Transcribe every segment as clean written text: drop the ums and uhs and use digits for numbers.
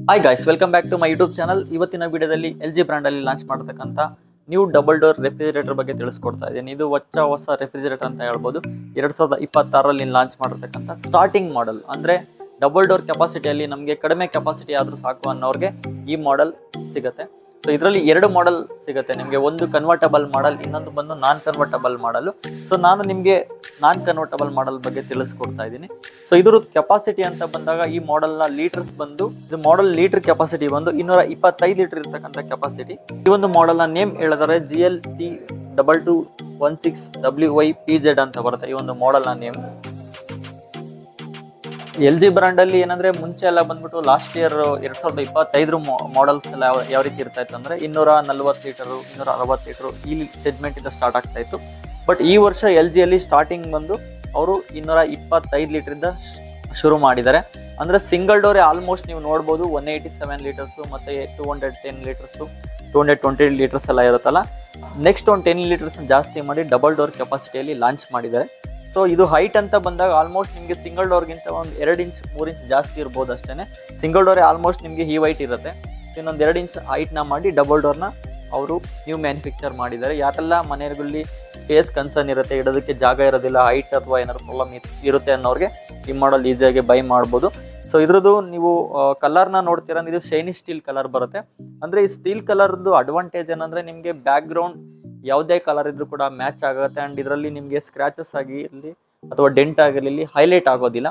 Hi guys, welcome back to my YouTube channel. ಇವತ್ತಿನ ವಿಡಿಯೋದಲ್ಲಿ LG brand ಅಲ್ಲಿ launch ಮಾಡತಕ್ಕಂಥ ನ್ಯೂ ಡಬಲ್ ಡೋರ್ ರೆಫ್ರಿಜರೇಟರ್ ಬಗ್ಗೆ ತಿಳಿಸ್ಕೊಡ್ತಾ ಇದ್ದೀನಿ. ಇದು ಹೊಸ ರೆಫ್ರಿಜರೇಟರ್ ಅಂತ ಹೇಳ್ಬೋದು. 2026ರಲ್ಲಿ ಲಾಂಚ್ ಮಾಡಿರ್ತಕ್ಕಂಥ ಸ್ಟಾರ್ಟಿಂಗ್ ಮಾಡೆಲ್, ಅಂದ್ರೆ ಡಬಲ್ ಡೋರ್ ಕೆಪಾಸಿಟಿಯಲ್ಲಿ ನಮಗೆ ಕಡಿಮೆ ಕೆಪಾಸಿಟಿ ಆದ್ರೂ ಸಾಕು ಅನ್ನೋರಿಗೆ ಈ ಮಾಡೆಲ್ ಸಿಗುತ್ತೆ. ಸೊ ಇದರಲ್ಲಿ ಎರಡು ಮಾಡೆಲ್ ಸಿಗುತ್ತೆ ನಿಮಗೆ. ಒಂದು ಕನ್ವರ್ಟಬಲ್ ಮಾಡೆಲ್, ಇನ್ನೊಂದು ಬಂದು ನಾನ್ ಕನ್ವರ್ಟಬಲ್ ಮಾಡಲ್. ಸೊ ನಾನು ನಿಮಗೆ ನಾನ್ ಕನ್ವರ್ಟಬಲ್ ಮಾಡೆಲ್ ಬಗ್ಗೆ ತಿಳಿಸ್ಕೊಡ್ತಾ ಇದ್ದೀನಿ. ಸೊ ಇದ್ರ ಕೆಪಾಸಿಟಿ ಅಂತ ಬಂದಾಗ ಈ ಮಾಡೆಲ್ ನ ಲೀಟರ್ಸ್ ಬಂದು, ಇದು ಮಾಡೆಲ್ ಲೀಟರ್ ಕೆಪಾಸಿಟಿ ಬಂದು 225 ಲೀಟರ್ ಇರ್ತಕ್ಕಂಥ ಕೆಪಾಸಿಟಿ. ಈ ಒಂದು ಮಾಡೆಲ್ ನ ನೇಮ್ ಹೇಳಿದರೆ GLT2216WYPZ ಅಂತ ಬರುತ್ತೆ ಈ ಒಂದು ಮಾಡೆಲ್ ನ ನೇಮ್. LG ಬ್ರಾಂಡ್ ಅಲ್ಲಿ ಏನಂದ್ರೆ ಮುಂಚೆ ಎಲ್ಲ ಬಂದ್ಬಿಟ್ಟು ಲಾಸ್ಟ್ ಇಯರ್ 2025 ಮಾಡೆಲ್ಸ್ ಎಲ್ಲ ಯಾವ ರೀತಿ ಇರ್ತಾ ಇತ್ತು ಅಂದ್ರೆ 240 ಲೀಟರ್ 260 ಲೀಟರ್ ಈ ಸೆಗ್ಮೆಂಟ್ ಇಂದ ಸ್ಟಾರ್ಟ್ ಆಗ್ತಾ ಇತ್ತು. ಬಟ್ ಈ ವರ್ಷ LG ಅಲ್ಲಿ ಸ್ಟಾರ್ಟಿಂಗ್ ಬಂದು ಅವರು 225 ಲೀಟರ್ ಇಂದ ಶುರು ಮಾಡಿದ್ದಾರೆ. ಅಂದ್ರೆ ಸಿಂಗಲ್ ಡೋರ್ ಆಲ್ಮೋಸ್ಟ್ ನೀವು ನೋಡ್ಬೋದು 187 ಲೀಟರ್ಸ್ ಮತ್ತೆ 210 ಲೀಟರ್ಸ್ 220 ಲೀಟರ್ಸ್ ಎಲ್ಲ ಇರುತ್ತಲ್ಲ. ನೆಕ್ಸ್ಟ್ ಒಂದು 10 ಲೀಟರ್ಸ್ ಜಾಸ್ತಿ ಮಾಡಿ ಡಬಲ್ ಡೋರ್ ಕೆಪಾಸಿಟಿಯಲ್ಲಿ ಲಾಂಚ್ ಮಾಡಿದ್ದಾರೆ. ಸೊ ಇದು ಹೈಟ್ ಅಂತ ಬಂದಾಗ ಆಲ್ಮೋಸ್ಟ್ ನಿಮಗೆ ಸಿಂಗಲ್ ಡೋರ್ಗಿಂತ ಒಂದು 2 ಇಂಚ್ 3 ಇಂಚ್ ಜಾಸ್ತಿ ಇರ್ಬೋದು ಅಷ್ಟೇ. ಸಿಂಗಲ್ ಡೋರ್ ಆಲ್ಮೋಸ್ಟ್ ನಿಮಗೆ ಈ ವೈಟ್ ಇರುತ್ತೆ. ಇನ್ನೊಂದು 2 ಇಂಚ್ ಹೈಟ್ನ ಮಾಡಿ ಡಬಲ್ ಡೋರ್ನ ಅವರು ನ್ಯೂ ಮ್ಯಾನುಫ್ಯಾಕ್ಚರ್ ಮಾಡಿದ್ದಾರೆ. ಯಾರೆಲ್ಲ ಮನೆಗಳಲ್ಲಿ ಸ್ಪೇಸ್ ಕನ್ಸರ್ನ್ ಇರುತ್ತೆ, ಇಡೋದಕ್ಕೆ ಜಾಗ ಇರೋದಿಲ್ಲ, ಹೈಟ್ ಅಥವಾ ಏನಾದ್ರು ಪ್ರಾಬ್ಲಮ್ ಇರುತ್ತೆ ಅನ್ನೋರಿಗೆ ಈ ಮಾಡೆಲ್ ಈಸಿಯಾಗಿ ಬೈ ಮಾಡ್ಬೋದು. ಸೊ ಇದ್ರದ್ದು ನೀವು ಕಲರ್ನ ನೋಡ್ತೀರಾ, ಇದು ಶೈನಿ ಸ್ಟೀಲ್ ಕಲರ್ ಬರುತ್ತೆ. ಅಂದ್ರೆ ಈ ಸ್ಟೀಲ್ ಕಲರ್ದು ಅಡ್ವಾಂಟೇಜ್ ಏನಂದ್ರೆ ನಿಮಗೆ ಬ್ಯಾಕ್ ಗ್ರೌಂಡ್ ಯಾವುದೇ ಕಲರ್ ಇದ್ರೂ ಕೂಡ ಮ್ಯಾಚ್ ಆಗುತ್ತೆ. ಅಂಡ್ ಇದರಲ್ಲಿ ನಿಮಗೆ ಸ್ಕ್ರಾಚಸ್ ಆಗಿರಲಿ ಅಥವಾ ಡೆಂಟ್ ಆಗಿರಲಿ ಹೈಲೈಟ್ ಆಗೋದಿಲ್ಲ.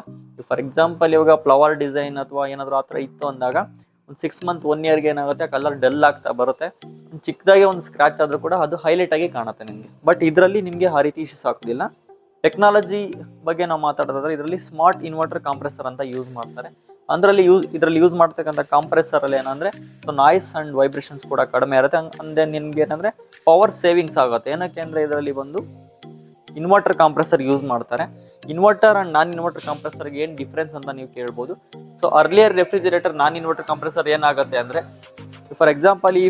ಫಾರ್ ಎಕ್ಸಾಂಪಲ್ ಇವಾಗ ಫ್ಲವರ್ ಡಿಸೈನ್ ಅಥವಾ ಏನಾದರೂ ಆ ಥರ ಇತ್ತು ಅಂದಾಗ ಒಂದು 6 ಮಂತ್ 1 ಇಯರ್ಗೆ ಏನಾಗುತ್ತೆ ಕಲರ್ ಡಲ್ ಆಗ್ತಾ ಬರುತ್ತೆ. ಚಿಕ್ಕದಾಗಿ ಒಂದು ಸ್ಕ್ರಾಚ್ ಆದ್ರೂ ಕೂಡ ಅದು ಹೈಲೈಟ್ ಆಗಿ ಕಾಣುತ್ತೆ ನಿಮಗೆ. ಬಟ್ ಇದರಲ್ಲಿ ನಿಮಗೆ ಆ ರೀತಿ ಇಶ್ಯೂಸ್ ಆಗೋದಿಲ್ಲ. ಟೆಕ್ನಾಲಜಿ ಬಗ್ಗೆ ನಾವು ಮಾತಾಡೋದಾದ್ರೆ ಇದರಲ್ಲಿ ಸ್ಮಾರ್ಟ್ ಇನ್ವರ್ಟರ್ ಕಾಂಪ್ರೆಸರ್ ಅಂತ ಯೂಸ್ ಮಾಡ್ತಾರೆ. ಇದರಲ್ಲಿ ಯೂಸ್ ಮಾಡ್ತಕ್ಕಂಥ ಕಾಂಪ್ರೆಸರ್ ಅಲ್ಲಿ ಏನಂದ್ರೆ ನಾಯ್ಸ್ ಅಂಡ್ ವೈಬ್ರೇಷನ್ಸ್ ಕೂಡ ಕಡಿಮೆ ಇರುತ್ತೆ. ಅಂದೆ ನಿಮ್ಗೆ ಏನಂದ್ರೆ ಪವರ್ ಸೇವಿಂಗ್ಸ್ ಆಗುತ್ತೆ. ಏನಕ್ಕೆ ಅಂದ್ರೆ ಇದರಲ್ಲಿ ಬಂದು ಇನ್ವರ್ಟರ್ ಕಾಂಪ್ರೆಸರ್ ಯೂಸ್ ಮಾಡ್ತಾರೆ. ಇನ್ವರ್ಟರ್ ಅಂಡ್ ನಾನ್ ಇನ್ವರ್ಟರ್ ಕಾಂಪ್ರೆಸರ್ಗೆ ಏನು ಡಿಫ್ರೆನ್ಸ್ ಅಂತ ನೀವು ಕೇಳ್ಬೋದು. ಸೊ ಅರ್ಲಿಯರ್ ರೆಫ್ರಿಜರೇಟರ್ ನಾನ್ ಇನ್ವರ್ಟರ್ ಕಾಂಪ್ರೆಸರ್ ಏನಾಗುತ್ತೆ ಅಂದ್ರೆ, ಫಾರ್ ಎಕ್ಸಾಂಪಲ್ ಈ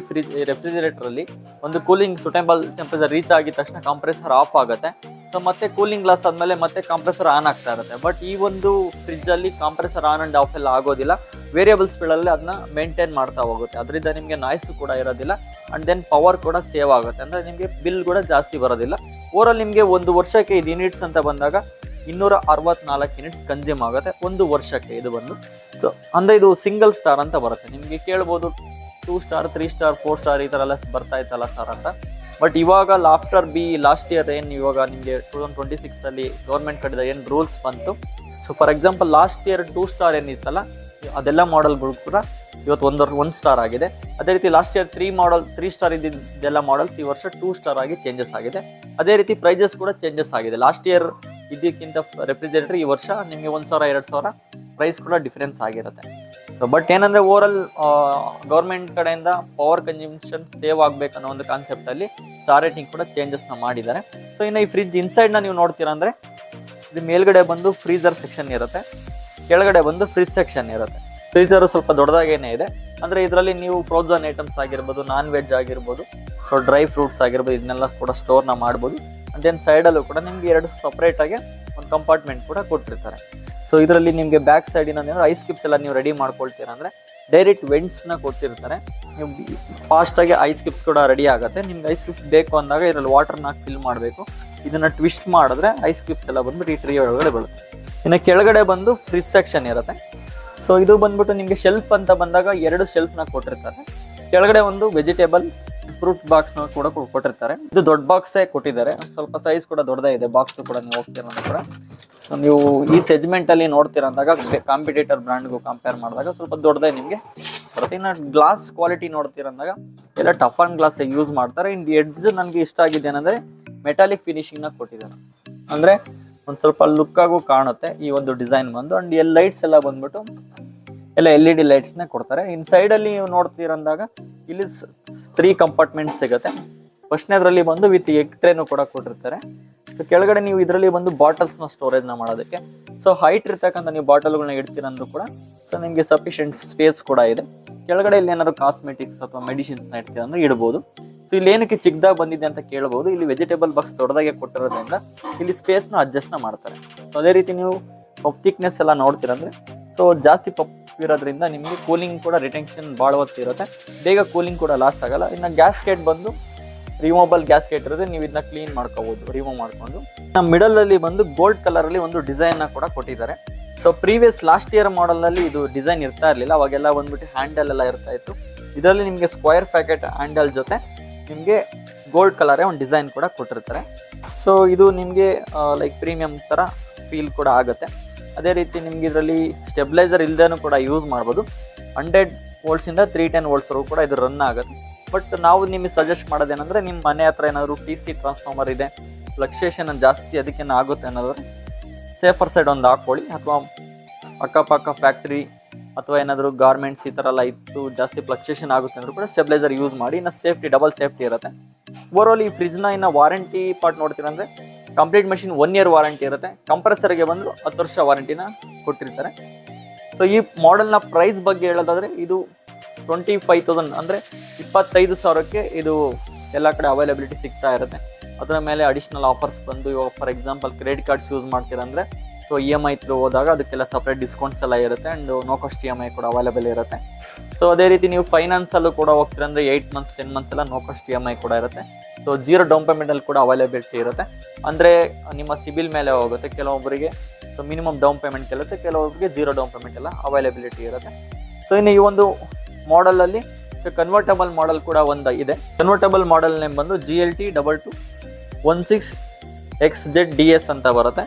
ರೆಫ್ರಿಜರೇಟರ್ ಅಲ್ಲಿ ಒಂದು ಕೂಲಿಂಗ್ ಸುಟೇಬಲ್ ಟೆಂಪರೇಚರ್ ರೀಚ್ ಆಗಿದ ತಕ್ಷಣ ಕಾಂಪ್ರೆಸರ್ ಆಫ್ ಆಗುತ್ತೆ. ಸೊ ಮತ್ತೆ ಕೂಲಿಂಗ್ ಗ್ಲಾಸ್ ಆದ್ಮೇಲೆ ಮತ್ತೆ ಕಾಂಪ್ರೆಸರ್ ಆನ್ ಆಗ್ತಾ ಇರುತ್ತೆ. ಬಟ್ ಈ ಒಂದು ಫ್ರಿಜ್ ಅಲ್ಲಿ ಕಾಂಪ್ರೆಸರ್ ಆನ್ ಅಂಡ್ ಆಫ್ ಎಲ್ಲ ಆಗೋದಿಲ್ಲ. ವೇರಿಯಬಲ್ಸ್ ಗಳಲ್ಲಿ ಅದನ್ನ ಮೇಂಟೈನ್ ಮಾಡ್ತಾ ಹೋಗುತ್ತೆ. ಅದರಿಂದ ನಿಮಗೆ ನಾಯ್ಸ್ ಕೂಡ ಇರೋದಿಲ್ಲ ಅಂಡ್ ದೆನ್ ಪವರ್ ಕೂಡ ಸೇವ್ ಆಗುತ್ತೆ. ಅಂದ್ರೆ ನಿಮಗೆ ಬಿಲ್ ಕೂಡ ಜಾಸ್ತಿ ಬರೋದಿಲ್ಲ. ಓವರಾಲ್ ನಿಮಗೆ ಒಂದು ವರ್ಷಕ್ಕೆ ಇದು ಯೂನಿಟ್ಸ್ ಅಂತ ಬಂದಾಗ 264 ಯೂನಿಟ್ಸ್ ಕನ್ಸ್ಯೂಮ್ ಆಗುತ್ತೆ ಒಂದು ವರ್ಷಕ್ಕೆ ಇದು ಬಂದು. ಸೊ ಅಂದ್ರೆ ಇದು ಸಿಂಗಲ್ ಸ್ಟಾರ್ ಅಂತ ಬರುತ್ತೆ. ನಿಮಗೆ ಕೇಳ್ಬೋದು 2 ಸ್ಟಾರ್ 3 ಸ್ಟಾರ್ 4 ಸ್ಟಾರ್ ಈ ಥರ ಎಲ್ಲ ಬರ್ತಾ ಇತ್ತಲ್ಲ ಸರ್ ಅಂತ. ಬಟ್ ಇವಾಗ ಆಫ್ಟರ್ ಲಾಸ್ಟ್ ಇಯರ್ ಏನು ಇವಾಗ ನಿಮಗೆ 2026 ಅಲ್ಲಿ ಗೌರ್ಮೆಂಟ್ ಕಡೆದ ಏನು ರೂಲ್ಸ್ ಬಂತು. So for example last year 2 star ಏನಿತ್ತಲ್ಲ ಅದೆಲ್ಲ ಮಾಡೆಲ್ಗಳು ಕೂಡ ಇವತ್ತು 1 ಸ್ಟಾರ್ ಆಗಿದೆ. ಅದೇ ರೀತಿ ಲಾಸ್ಟ್ ಇಯರ್ 3 ಸ್ಟಾರ್ ಇದ್ದಿದ್ದೆಲ್ಲ ಮಾಡೆಲ್ಸ್ ಈ ವರ್ಷ 2 ಸ್ಟಾರ್ ಆಗಿ ಚೇಂಜಸ್ ಆಗಿದೆ. ಅದೇ ರೀತಿ ಪ್ರೈಸಸ್ ಕೂಡ ಚೇಂಜಸ್ ಆಗಿದೆ. ಲಾಸ್ಟ್ ಇಯರ್ ಇದಕ್ಕಿಂತ ರೆಫ್ರಿಜರೇಟರ್ ಈ ವರ್ಷ ನಿಮಗೆ 1,000-2,000 ಪ್ರೈಸ್ ಕೂಡ ಡಿಫ್ರೆನ್ಸ್ ಆಗಿರುತ್ತೆ. ಸೊ ಬಟ್ ಏನಂದ್ರೆ ಓವರಾಲ್ ಗೌರ್ಮೆಂಟ್ ಕಡೆಯಿಂದ ಪವರ್ ಕನ್ಸಂಪ್ಷನ್ ಸೇವ್ ಆಗ್ಬೇಕನ್ನೋ ಒಂದು ಕಾನ್ಸೆಪ್ಟ್ ಅಲ್ಲಿ ಸ್ಟಾರ್ ರೇಟಿಂಗ್ ಕೂಡ ಚೇಂಜಸ್ ಮಾಡಿದ್ದಾರೆ. ಸೊ ಇನ್ನು ಈ ಫ್ರಿಜ್ ಇನ್ಸೈಡ್ ನ ನೀವು ನೋಡ್ತೀರಾ ಅಂದ್ರೆ ಇದು ಮೇಲ್ಗಡೆ ಬಂದು ಫ್ರೀಜರ್ ಸೆಕ್ಷನ್ ಇರುತ್ತೆ, ಕೆಳಗಡೆ ಬಂದು ಫ್ರಿಜ್ ಸೆಕ್ಷನ್ ಇರುತ್ತೆ. ಫ್ರೀಜರ್ ಸ್ವಲ್ಪ ದೊಡ್ಡದಾಗೇನೆ ಇದೆ. ಅಂದ್ರೆ ಇದರಲ್ಲಿ ನೀವು ಫ್ರೋಜನ್ ಐಟಮ್ಸ್ ಆಗಿರ್ಬೋದು, ನಾನ್ ವೆಜ್ ಆಗಿರ್ಬೋದು, ಸೊ ಡ್ರೈ ಫ್ರೂಟ್ಸ್ ಆಗಿರ್ಬೋದು, ಇದನ್ನೆಲ್ಲ ಕೂಡ ಸ್ಟೋರ್ನ ಮಾಡ್ಬೋದು. ದೆನ್ ಸೈಡಲ್ಲೂ ಕೂಡ ನಿಮ್ಗೆ 2 ಸಪ್ರೇಟ್ ಆಗಿ ಒಂದು ಕಂಪಾರ್ಟ್ಮೆಂಟ್ ಕೂಡ ಕೊಟ್ಟಿರ್ತಾರೆ. ಸೊ ಇದರಲ್ಲಿ ನಿಮಗೆ ಬ್ಯಾಕ್ ಸೈಡಿನ ಐಸ್ ಕ್ಯೂಬ್ಸ್ ಎಲ್ಲ ನೀವು ರೆಡಿ ಮಾಡ್ಕೊಳ್ತೀರಾ ಅಂದ್ರೆ ಡೈರೆಕ್ಟ್ ವೆಂಟ್ಸ್ನ ಕೊಟ್ಟಿರ್ತಾರೆ. ನೀವು ಫಾಸ್ಟ್ ಆಗಿ ಐಸ್ ಕ್ಯೂಬ್ಸ್ ಕೂಡ ರೆಡಿ ಆಗುತ್ತೆ. ನಿಮ್ಗೆ ಐಸ್ ಕ್ಯೂಬ್ಸ್ ಬೇಕು ಅಂದಾಗ ಇದರಲ್ಲಿ ವಾಟರ್ನ ಫಿಲ್ ಮಾಡಬೇಕು. ಇದನ್ನ ಟ್ವಿಸ್ಟ್ ಮಾಡಿದ್ರೆ ಐಸ್ ಕ್ಯೂಬ್ಸ್ ಎಲ್ಲ ಬಂದ್ಬಿಟ್ಟು ಈ ಟ್ರೀ ಒಳಗಡೆ ಬೀಳುತ್ತೆ. ಇನ್ನು ಕೆಳಗಡೆ ಬಂದು ಫ್ರಿಜ್ ಸೆಕ್ಷನ್ ಇರುತ್ತೆ. ಸೊ ಇದು ಬಂದ್ಬಿಟ್ಟು ನಿಮಗೆ ಶೆಲ್ಫ್ ಅಂತ ಬಂದಾಗ 2 ಶೆಲ್ಫ್ನ ಕೊಟ್ಟಿರ್ತಾರೆ. ಕೆಳಗಡೆ ಒಂದು ವೆಜಿಟೇಬಲ್ ಫ್ರೂಟ್ ಬಾಕ್ಸ್ ಕೂಡ ಕೊಟ್ಟಿರ್ತಾರೆ. ಇದು ದೊಡ್ಡ ಬಾಕ್ಸೇ ಕೊಟ್ಟಿದ್ದಾರೆ. ಸ್ವಲ್ಪ ಸೈಜ್ ಕೂಡ ದೊಡ್ಡದೇ ಇದೆ ಬಾಕ್ಸ್ ಕೂಡ. ನೀವು ಹೋಗ್ತೀರ ಕೂಡ ನೀವು ಈ ಸೆಗ್ಮೆಂಟ್ ಅಲ್ಲಿ ನೋಡ್ತೀರ ಅಂದಾಗ ಕಾಂಪಿಟೇಟರ್ ಬ್ರ್ಯಾಂಡ್ಗೂ ಕಂಪೇರ್ ಮಾಡಿದಾಗ ಸ್ವಲ್ಪ ದೊಡ್ಡದೇ ನಿಮಗೆ ಬರುತ್ತೆ. ಇನ್ನು ಗ್ಲಾಸ್ ಕ್ವಾಲಿಟಿ ನೋಡ್ತೀರ ಅಂದಾಗ ಎಲ್ಲ ಟಫ್ ಅಂಡ್ ಗ್ಲಾಸ್ ಯೂಸ್ ಮಾಡ್ತಾರೆ. ಇನ್ ಎಡ್ಜ್ ನನಗೆ ಇಷ್ಟ ಆಗಿದೆ ಏನಂದ್ರೆ ಮೆಟಾಲಿಕ್ ಫಿನಿಶಿಂಗ್ ನ ಕೊಟ್ಟಿದ್ದಾರೆ. ಅಂದ್ರೆ ಒಂದು ಸ್ವಲ್ಪ ಲುಕ್ ಆಗು ಕಾಣುತ್ತೆ ಈ ಒಂದು ಡಿಸೈನ್ ಬಂದು. ಅಂಡ್ ಲೈಟ್ಸ್ ಎಲ್ಲ ಬಂದ್ಬಿಟ್ಟು ಎಲ್ಲ LED ಲೈಟ್ಸ್ನ ಕೊಡ್ತಾರೆ. ಇನ್ ಸೈಡ್ ಅಲ್ಲಿ ನೀವು ನೋಡ್ತೀರಂದಾಗ ಇಲ್ಲಿ 3 ಕಂಪಾರ್ಟ್ಮೆಂಟ್ಸ್ ಸಿಗುತ್ತೆ. ಫಸ್ಟ್ನೇದ್ರಲ್ಲಿ ಬಂದು ವಿತ್ ಎಗ್ ಟ್ರೇನು ಕೂಡ ಕೊಟ್ಟಿರ್ತಾರೆ. ಸೊ ಕೆಳಗಡೆ ನೀವು ಇದರಲ್ಲಿ ಬಂದು ಬಾಟಲ್ಸ್ನ ಸ್ಟೋರೇಜ್ನ ಮಾಡೋದಕ್ಕೆ. ಸೊ ಹೈಟ್ ಇರ್ತಕ್ಕಂಥ ನೀವು ಬಾಟಲ್ಗಳನ್ನ ಇಡ್ತೀರಂದ್ರೂ ಕೂಡ ಸೊ ನಿಮಗೆ ಸಫಿಷಿಯೆಂಟ್ ಸ್ಪೇಸ್ ಕೂಡ ಇದೆ. ಕೆಳಗಡೆ ಇಲ್ಲಿ ಏನಾದ್ರು ಕಾಸ್ಮೆಟಿಕ್ಸ್ ಅಥವಾ ಮೆಡಿಸಿನ್ಸ್ನ ಇಡ್ತೀರ ಅಂದ್ರೆ ಇಡ್ಬೋದು. ಸೊ ಇಲ್ಲಿ ಏನಕ್ಕೆ ಚಿಕ್ಕದಾಗಿ ಬಂದಿದೆ ಅಂತ ಕೇಳ್ಬೋದು. ಇಲ್ಲಿ ವೆಜಿಟೇಬಲ್ ಬಾಕ್ಸ್ ದೊಡ್ಡದಾಗಿ ಕೊಟ್ಟಿರೋದ್ರಿಂದ ಇಲ್ಲಿ ಸ್ಪೇಸ್ನ ಅಡ್ಜಸ್ಟ್ನ ಮಾಡ್ತಾರೆ. ಸೊ ಅದೇ ರೀತಿ ನೀವು ಪಫ್ ಥಿಕ್ನೆಸ್ ಎಲ್ಲ ನೋಡ್ತೀರಂದ್ರೆ ಸೊ ಜಾಸ್ತಿ ಚಿಪ್ ಇರೋದ್ರಿಂದ ನಿಮಗೆ ಕೂಲಿಂಗ್ ಕೂಡ ರಿಟೆನ್ಷನ್ ಭಾಳ ಹೊತ್ತು ಇರುತ್ತೆ, ಬೇಗ ಕೂಲಿಂಗ್ ಕೂಡ ಲಾಸ್ ಆಗಲ್ಲ. ಇನ್ನು ಗ್ಯಾಸ್ಕೆಟ್ ಬಂದು ರಿಮೂವಬಲ್ ಗ್ಯಾಸ್ಕೆಟ್ ಇರುತ್ತೆ, ನೀವು ಇದನ್ನ ಕ್ಲೀನ್ ಮಾಡ್ಕೋಬಹುದು ರಿಮೂವ್ ಮಾಡ್ಕೊಂಡು. ನಮ್ಮ ಮಿಡಲ್ ಅಲ್ಲಿ ಬಂದು ಗೋಲ್ಡ್ ಕಲರ್ ಅಲ್ಲಿ ಒಂದು ಡಿಸೈನ್ ನ ಕೂಡ ಕೊಟ್ಟಿದ್ದಾರೆ. So previous last year model ನಲ್ಲಿ ಇದು ಡಿಸೈನ್ ಇರ್ತಾ ಇರಲಿಲ್ಲ, ಅವಾಗೆಲ್ಲ ಬಂದ್ಬಿಟ್ಟು ಹ್ಯಾಂಡಲ್ ಎಲ್ಲ ಇರ್ತಾ ಇತ್ತು. ಇದರಲ್ಲಿ ನಿಮಗೆ ಸ್ಕ್ವೇರ್ ಪ್ಯಾಕೆಟ್ ಹ್ಯಾಂಡಲ್ ಜೊತೆ ನಿಮಗೆ ಗೋಲ್ಡ್ ಕಲರೇ ಒಂದು ಡಿಸೈನ್ ಕೂಡ ಕೊಟ್ಟಿರ್ತಾರೆ. ಸೊ ಇದು ನಿಮಗೆ ಲೈಕ್ ಪ್ರೀಮಿಯಂ ಥರ ಫೀಲ್ ಕೂಡ ಆಗುತ್ತೆ. ಅದೇ ರೀತಿ ನಿಮ್ಗೆ ಇದರಲ್ಲಿ ಸ್ಟೆಬಿಲೈಸರ್ ಇಲ್ಲದೇನೂ ಕೂಡ ಯೂಸ್ ಮಾಡ್ಬೋದು. 100 ವೋಲ್ಟ್ಸಿಂದ 310 ವೋಲ್ಟ್ಸ್ವರೆಗೂ ಕೂಡ ಇದು ರನ್ ಆಗುತ್ತೆ. ಬಟ್ ನಾವು ನಿಮಗೆ ಸಜೆಸ್ಟ್ ಮಾಡೋದೇನೆಂದರೆ, ನಿಮ್ಮ ಮನೆ ಹತ್ರ ಏನಾದರೂ TC ಟ್ರಾನ್ಸ್ಫಾರ್ಮರ್ ಇದೆ, ಫ್ಲಕ್ಚುಯೇಷನ್ ಜಾಸ್ತಿ ಅದಕ್ಕೇನು ಆಗುತ್ತೆ ಅನ್ನೋದ್ರೆ ಸೇಫರ್ ಸೈಡ್ ಒಂದು ಹಾಕ್ಕೊಳ್ಳಿ. ಅಥವಾ ಅಕ್ಕಪಕ್ಕ ಫ್ಯಾಕ್ಟ್ರಿ ಅಥವಾ ಏನಾದರೂ ಗಾರ್ಮೆಂಟ್ಸ್ ಈ ಥರ ಎಲ್ಲ ಇತ್ತು, ಜಾಸ್ತಿ ಫ್ಲಕ್ಚುಯೇಷನ್ ಆಗುತ್ತೆ ಅಂದರೂ ಕೂಡ ಸ್ಟೆಬಿಲೈಸರ್ ಯೂಸ್ ಮಾಡಿ. ಇನ್ನು ಸೇಫ್ಟಿ ಡಬಲ್ ಸೇಫ್ಟಿ ಇರುತ್ತೆ. ಓವರಾಲ್ ಈ ಫ್ರಿಜ್ನ ಇನ್ನು ವಾರಂಟಿ ಪಾರ್ಟ್ ನೋಡ್ತೀರಂದರೆ ಕಂಪ್ಲೀಟ್ ಮಷಿನ್ 1 ಇಯರ್ ವಾರಂಟಿ ಇರುತ್ತೆ. ಕಂಪ್ರೆಸರ್ಗೆ ಬಂದು 10 ವರ್ಷ ವಾರಂಟಿನ ಕೊಟ್ಟಿರ್ತಾರೆ. ಸೊ ಈ ಮಾಡೆಲ್ನ ಪ್ರೈಸ್ ಬಗ್ಗೆ ಹೇಳೋದಾದರೆ ಇದು 25,000 ಅಂದರೆ 25,000ಕ್ಕೆ ಇದು ಎಲ್ಲ ಕಡೆ ಅವೈಲಬಿಲಿಟಿ ಸಿಗ್ತಾ ಇರುತ್ತೆ. ಅದರ ಮೇಲೆ ಅಡಿಷ್ನಲ್ ಆಫರ್ಸ್ ಬಂದು, ಇವಾಗ for example credit cards use ಮಾಡ್ತೀರಂದರೆ ಸೊ EMI ಥ್ರೂ ಹೋದಾಗ ಅದಕ್ಕೆಲ್ಲ ಸಪ್ರೇಟ್ ಡಿಸ್ಕೌಂಟ್ಸ್ ಎಲ್ಲ ಇರುತ್ತೆ. ಆ್ಯಂಡ್ ನೋ ಕಾಸ್ಟ್ EMI ಕೂಡ ಅವೈಲೇಬಲ್ ಇರುತ್ತೆ. ಸೊ ಅದೇ ರೀತಿ ನೀವು ಫೈನಾನ್ಸಲ್ಲೂ ಕೂಡ ಹೋಗ್ತೀರಂದರೆ 8 ಮಂತ್ಸ್ 10 ಮಂತ್ಸ್ ಎಲ್ಲ ನೋ ಕಾಸ್ಟ್ EMI ಕೂಡ ಇರುತ್ತೆ. ಸೊ 0 ಡೌನ್ ಪೇಮೆಂಟಲ್ಲಿ ಕೂಡ ಅವೈಲಬಿಲಿಟಿ ಇರುತ್ತೆ. ಅಂದರೆ ನಿಮ್ಮ ಸಿಬಿಲ್ ಮೇಲೆ ಹೋಗುತ್ತೆ. ಕೆಲವೊಬ್ಬರಿಗೆ ಸೊ ಮಿನಿಮಮ್ ಡೌನ್ ಪೇಮೆಂಟ್ ಇರುತ್ತೆ, ಕೆಲವೊಬ್ಬರಿಗೆ 0 ಡೌನ್ ಪೇಮೆಂಟ್ ಎಲ್ಲ ಅವೈಲಬಿಲಿಟಿ ಇರುತ್ತೆ. ಸೊ ಇನ್ನು ಈ ಒಂದು ಮಾಡೆಲಲ್ಲಿ ಕನ್ವರ್ಟಬಲ್ ಮಾಡೆಲ್ ಕೂಡ ಒಂದು ಇದೆ. ಕನ್ವರ್ಟಬಲ್ ಮಾಡೆಲ್ ನೇಮ್ ಬಂದು GLT 2216XZDS ಅಂತ ಬರುತ್ತೆ.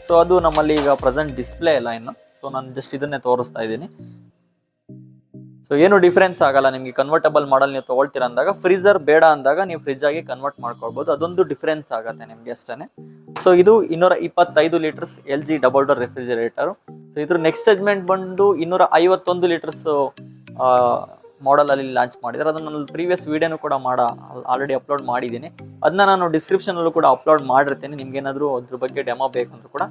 ಸೊ ಅದು ನಮ್ಮಲ್ಲಿ ಈಗ ಪ್ರೆಸೆಂಟ್ ಡಿಸ್ಪ್ಲೇ ಇಲ್ಲ ಇನ್ನು. ಸೊ ನಾನು ಜಸ್ಟ್ ಇದನ್ನೇ ತೋರಿಸ್ತಾ ಇದ್ದೀನಿ. ಸೊ ಏನು ಡಿಫ್ರೆನ್ಸ್ ಆಗಲ್ಲ ನಿಮಗೆ. ಕನ್ವರ್ಟಬಲ್ ಮಾಡೆಲ್ ನೀವು ತೊಗೊಳ್ತೀರ ಅಂದಾಗ, ಫ್ರೀಜರ್ ಬೇಡ ಅಂದಾಗ ನೀವು ಫ್ರಿಜ್ ಆಗಿ ಕನ್ವರ್ಟ್ ಮಾಡ್ಕೊಳ್ಬೋದು. ಅದೊಂದು ಡಿಫ್ರೆನ್ಸ್ ಆಗುತ್ತೆ ನಿಮಗೆ ಅಷ್ಟೇ. ಸೊ ಇದು 225 litres LG double door refrigerator. So ಇದ್ರ ನೆಕ್ಸ್ಟ್ ಸೆಗ್ಮೆಂಟ್ ಬಂದು 251 ಲೀಟರ್ಸ್ ಮಾಡೆಲಲ್ಲಿ ಲಾಂಚ್ ಮಾಡಿದ್ದಾರೆ. ಅದನ್ನು ನಾನು ಪ್ರೀವಿಯಸ್ ವೀಡಿಯೋನು ಕೂಡ ಆಲ್ರೆಡಿ ಅಪ್ಲೋಡ್ ಮಾಡಿದ್ದೀನಿ. ಅದನ್ನ ನಾನು ಡಿಸ್ಕ್ರಿಪ್ಷನಲ್ಲೂ ಕೂಡ ಅಪ್ಲೋಡ್ ಮಾಡಿರ್ತೀನಿ. ನಿಮ್ಗೇನಾದರೂ ಅದ್ರ ಬಗ್ಗೆ ಡೆಮೋ ಬೇಕಂದ್ರೂ ಕೂಡ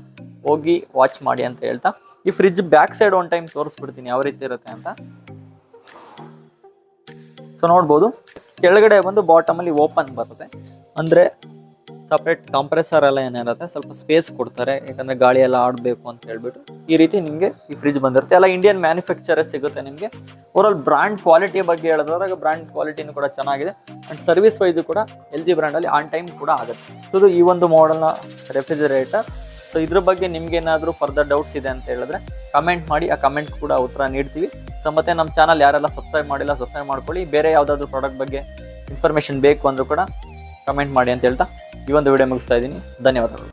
ಹೋಗಿ ವಾಚ್ ಮಾಡಿ ಅಂತ ಹೇಳ್ತಾ, ಈ fridge back side one time ತೋರಿಸ್ಬಿಡ್ತೀನಿ ಯಾವ ರೀತಿ ಇರುತ್ತೆ ಅಂತ. ಸೊ ನೋಡ್ಬೋದು, ಕೆಳಗಡೆ ಬಂದು ಬಾಟಮಲ್ಲಿ ಓಪನ್ ಬರುತ್ತೆ. ಅಂದರೆ ಸಪ್ರೇಟ್ ಕಂಪ್ರೆಸರ್ ಎಲ್ಲ ಏನಿರುತ್ತೆ ಸ್ವಲ್ಪ ಸ್ಪೇಸ್ ಕೊಡ್ತಾರೆ, ಯಾಕಂದರೆ ಗಾಳಿ ಎಲ್ಲ ಆಡಬೇಕು ಅಂತ ಹೇಳ್ಬಿಟ್ಟು. ಈ ರೀತಿ ನಿಮಗೆ ಈ ಫ್ರಿಜ್ ಬಂದಿರುತ್ತೆ. ಎಲ್ಲ ಇಂಡಿಯನ್ ಮ್ಯಾನುಫ್ಯಾಕ್ಚರೇ ಸಿಗುತ್ತೆ ನಿಮಗೆ. ಓವರಾಲ್ ಬ್ರ್ಯಾಂಡ್ ಕ್ವಾಲಿಟಿ ಬಗ್ಗೆ ಹೇಳಿದ್ರೆ ಬ್ರ್ಯಾಂಡ್ ಕ್ವಾಲಿಟಿನೂ ಕೂಡ ಚೆನ್ನಾಗಿದೆ. ಆ್ಯಂಡ್ ಸರ್ವಿಸ್ ವೈಸು ಕೂಡ LG ಬ್ರ್ಯಾಂಡಲ್ಲಿ ಆನ್ ಟೈಮ್ ಕೂಡ ಆಗುತ್ತೆ. ಇದು ಈ ಒಂದು ಮಾಡೆಲ್ನ ರೆಫ್ರಿಜರೇಟರ್. ಸೊ ಇದ್ರ ಬಗ್ಗೆ ನಿಮ್ಗೇನಾದರೂ ಫರ್ದರ್ ಡೌಟ್ಸ್ ಇದೆ ಅಂತ ಹೇಳಿದ್ರೆ ಕಮೆಂಟ್ ಮಾಡಿ, ಆ ಕಮೆಂಟ್ ಕೂಡ ಉತ್ತರ ನೀಡ್ತೀವಿ. ಸೊ ಮತ್ತು ನಮ್ಮ ಚಾನಲ್ ಯಾರೆಲ್ಲ ಸಬ್ಸ್ಕ್ರೈಬ್ ಮಾಡಿಲ್ಲ ಸಬ್ಸ್ಕ್ರೈಬ್ ಮಾಡ್ಕೊಳ್ಳಿ. ಬೇರೆ ಯಾವುದಾದ್ರೂ ಪ್ರಾಡಕ್ಟ್ ಬಗ್ಗೆ ಇನ್ಫಾರ್ಮೇಷನ್ ಬೇಕು ಅಂದರೂ ಕೂಡ ಕಮೆಂಟ್ ಮಾಡಿ ಅಂತ ಹೇಳ್ತಾ ಈ ಒಂದು ವಿಡಿಯೋ ಮುಗಿಸ್ತಾ ಇದ್ದೀನಿ. ಧನ್ಯವಾದಗಳು.